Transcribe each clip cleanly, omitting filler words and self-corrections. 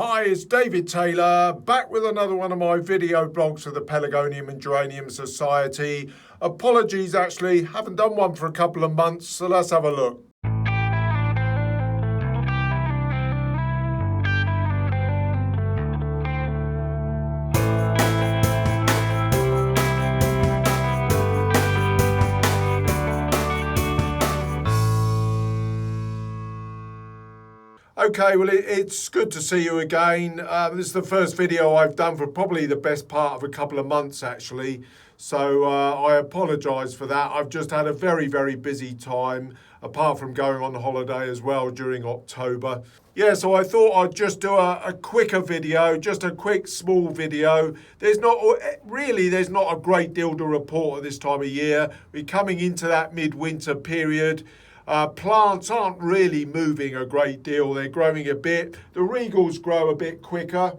Hi, it's David Taylor, back with another one of my video blogs for the Pelargonium and Geranium Society. Apologies, actually, haven't done one for a couple of months, so let's have a look. Okay, well, it's good to see you again. This is the first video I've done for probably the best part of a couple of months, actually. So I apologise for that. I've just had a very, very busy time, apart from going on holiday as well during October. Yeah, so I thought I'd just do a quicker video, just a quick small video. There's not a great deal to report at this time of year. We're coming into that midwinter period. Plants aren't really moving a great deal. They're growing a bit. The regals grow a bit quicker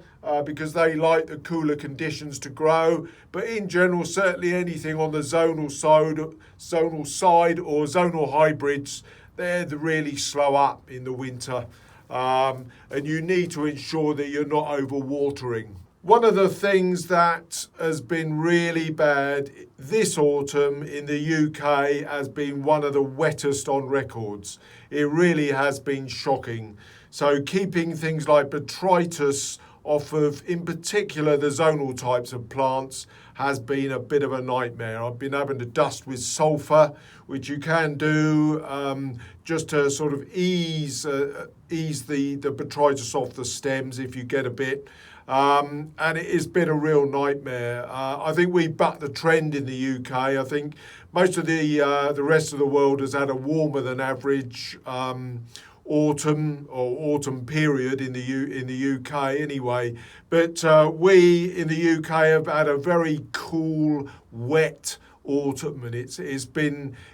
because they like the cooler conditions to grow. But in general, certainly anything on the zonal side or zonal hybrids, they're really slow up in the winter. And you need to ensure that you're not overwatering. One of the things that has been really bad this autumn in the UK has been one of the wettest on records. It really has been shocking. So keeping things like botrytis off of, in particular, the zonal types of plants has been a bit of a nightmare. I've been having to dust with sulphur, which you can do just to sort of ease the botrytis off the stems if you get a bit. And it has been a real nightmare. I think we bucked the trend in the UK. I think most of the rest of the world has had a warmer than average autumn period in the UK anyway. But we in the UK have had a very cool, wet autumn, and it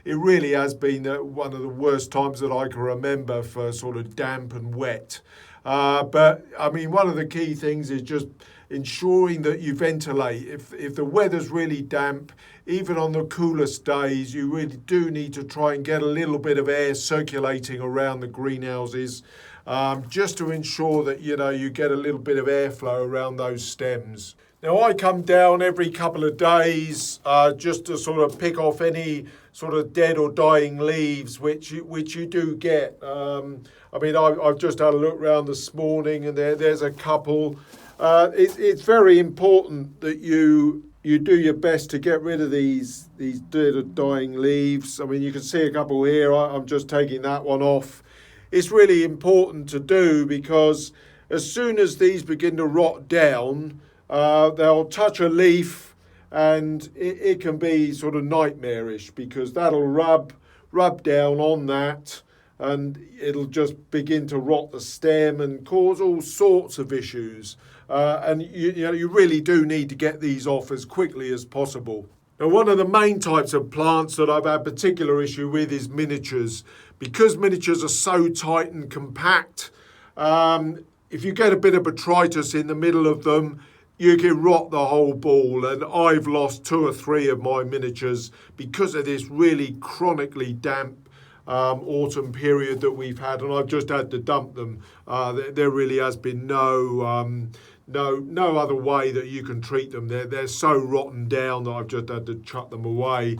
really has been one of the worst times that I can remember for sort of damp and wet. But I mean, one of the key things is just ensuring that you ventilate. If the weather's really damp, even on the coolest days, you really do need to try and get a little bit of air circulating around the greenhouses, just to ensure that you get a little bit of airflow around those stems. Now, I come down every couple of days just to sort of pick off any sort of dead or dying leaves, which you do get. I mean, I've just had a look around this morning, and there's a couple. It's very important that you do your best to get rid of these dead or dying leaves. I mean, you can see a couple here. I'm just taking that one off. It's really important to do because as soon as these begin to rot down, they'll touch a leaf, and it can be sort of nightmarish because that'll rub down on that, and it'll just begin to rot the stem and cause all sorts of issues. And you really do need to get these off as quickly as possible. Now, one of the main types of plants that I've had particular issue with is miniatures. Because miniatures are so tight and compact, if you get a bit of botrytis in the middle of them, you can rot the whole ball. And I've lost 2 or 3 of my miniatures because of this really chronically damp autumn period that we've had, and I've just had to dump them. There really has been no other way that you can treat them. They're so rotten down that I've just had to chuck them away.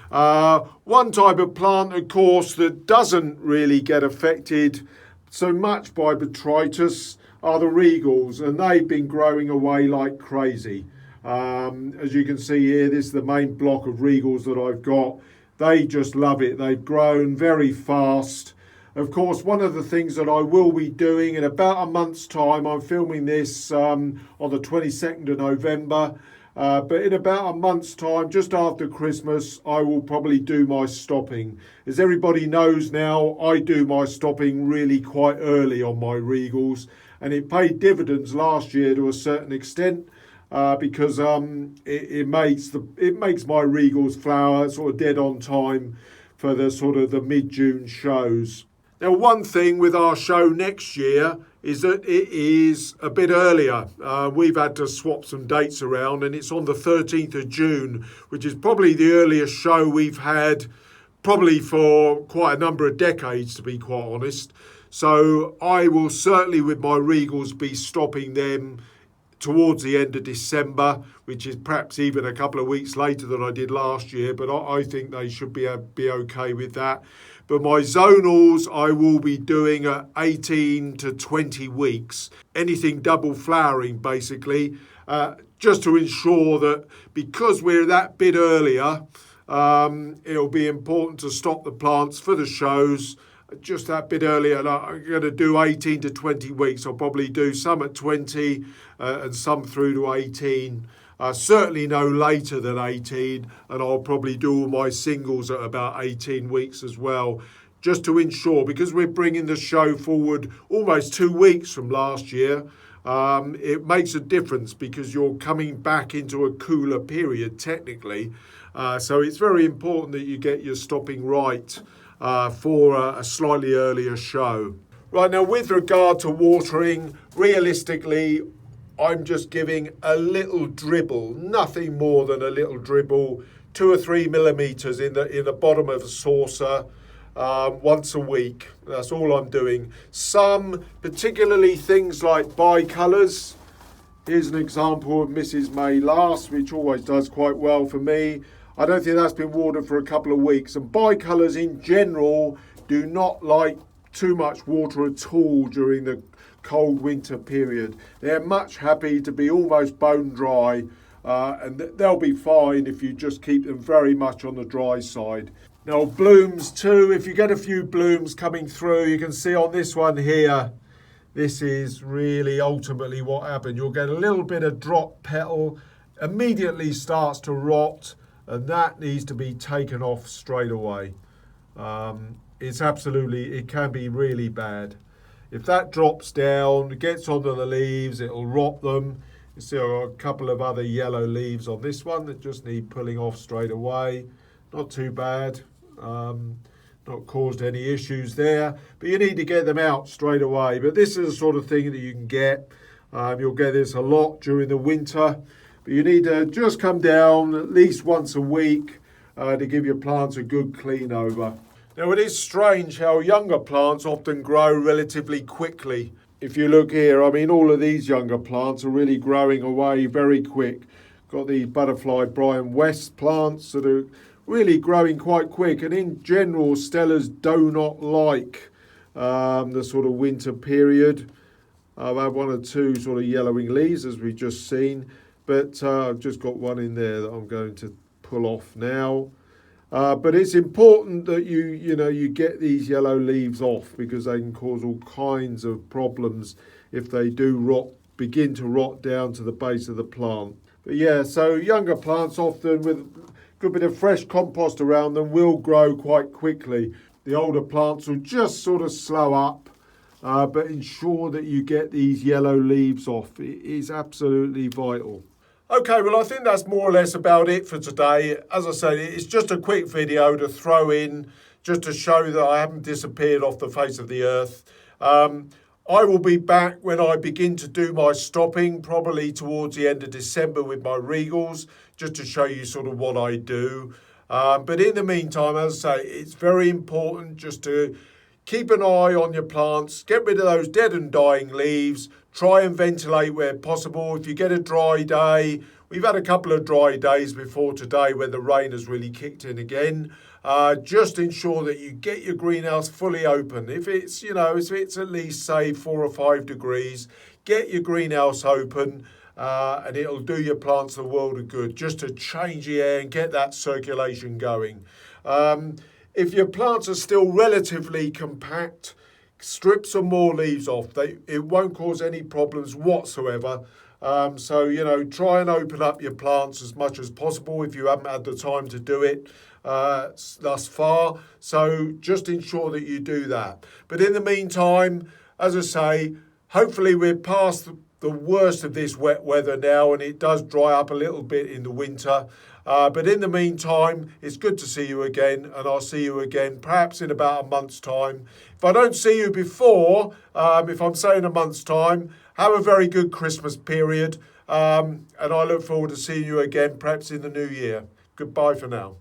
One type of plant, of course, that doesn't really get affected so much by botrytis are the regals, and they've been growing away like crazy. As you can see here, this is the main block of regals that I've got. They just love it. They've grown very fast. Of course, one of the things that I will be doing in about a month's time, I'm filming this on the 22nd of November, but in about a month's time, just after Christmas, I will probably do my stopping. As everybody knows now, I do my stopping really quite early on my regals, and it paid dividends last year to a certain extent. Because it makes my regals flower sort of dead on time for the sort of the mid-June shows. Now, one thing with our show next year is that it is a bit earlier. We've had to swap some dates around, and it's on the 13th of June, which is probably the earliest show we've had probably for quite a number of decades, to be quite honest. So I will certainly with my Regals be stopping them towards the end of December, which is perhaps even a couple of weeks later than I did last year, but I think they should be okay with that. But my zonals I will be doing at 18 to 20 weeks, anything double flowering basically, just to ensure that because we're that bit earlier, it'll be important to stop the plants for the shows just that bit earlier. I'm going to do 18 to 20 weeks. I'll probably do some at 20 and some through to 18. Certainly no later than 18, and I'll probably do all my singles at about 18 weeks as well, just to ensure, because we're bringing the show forward almost 2 weeks from last year, it makes a difference because you're coming back into a cooler period technically. So it's very important that you get your stopping right for a slightly earlier show. Right, now with regard to watering, realistically, I'm just giving a little dribble, nothing more than a little dribble, 2 or 3 millimeters in the bottom of a saucer once a week. That's all I'm doing. Some, particularly things like bicolours. Here's an example of Mrs. May Last, which always does quite well for me. I don't think that's been watered for a couple of weeks. And bicolours in general do not like too much water at all during the cold winter period. They're much happy to be almost bone dry, and they'll be fine if you just keep them very much on the dry side. Now blooms too, if you get a few blooms coming through, you can see on this one here, this is really ultimately what happened. You'll get a little bit of drop petal, immediately starts to rot, and that needs to be taken off straight away. It can be really bad. If that drops down, gets onto the leaves, it'll rot them. You see I've got a couple of other yellow leaves on this one that just need pulling off straight away. Not too bad. Not caused any issues there, but you need to get them out straight away. But this is the sort of thing that you can get. You'll get this a lot during the winter, but you need to just come down at least once a week to give your plants a good clean over. Now it is strange how younger plants often grow relatively quickly. If you look here, I mean all of these younger plants are really growing away very quick. Got these butterfly Brian West plants that are really growing quite quick, and in general Stellas do not like the sort of winter period. I've had 1 or 2 sort of yellowing leaves as we've just seen, but I've just got one in there that I'm going to pull off now. But it's important that you get these yellow leaves off, because they can cause all kinds of problems if they do begin to rot down to the base of the plant. But yeah, so younger plants often with a good bit of fresh compost around them will grow quite quickly. The older plants will just sort of slow up, but ensure that you get these yellow leaves off. It is absolutely vital. Okay, well, I think that's more or less about it for today. As I said, it's just a quick video to throw in, just to show that I haven't disappeared off the face of the earth. I will be back when I begin to do my stopping, probably towards the end of December with my Regals, just to show you sort of what I do. But in the meantime, as I say, it's very important just to keep an eye on your plants, get rid of those dead and dying leaves, try and ventilate where possible. If you get a dry day, we've had a couple of dry days before today where the rain has really kicked in again. Just ensure that you get your greenhouse fully open. If it's at least say 4 or 5 degrees, get your greenhouse open, and it'll do your plants the world of good, just to change the air and get that circulation going. If your plants are still relatively compact, strip some more leaves off. It won't cause any problems whatsoever. So, try and open up your plants as much as possible if you haven't had the time to do it thus far. So just ensure that you do that. But in the meantime, as I say, hopefully we're past the worst of this wet weather now, and it does dry up a little bit in the winter. But in the meantime, it's good to see you again, and I'll see you again perhaps in about a month's time. If I don't see you before, if I'm saying a month's time, have a very good Christmas period, and I look forward to seeing you again perhaps in the new year. Goodbye for now.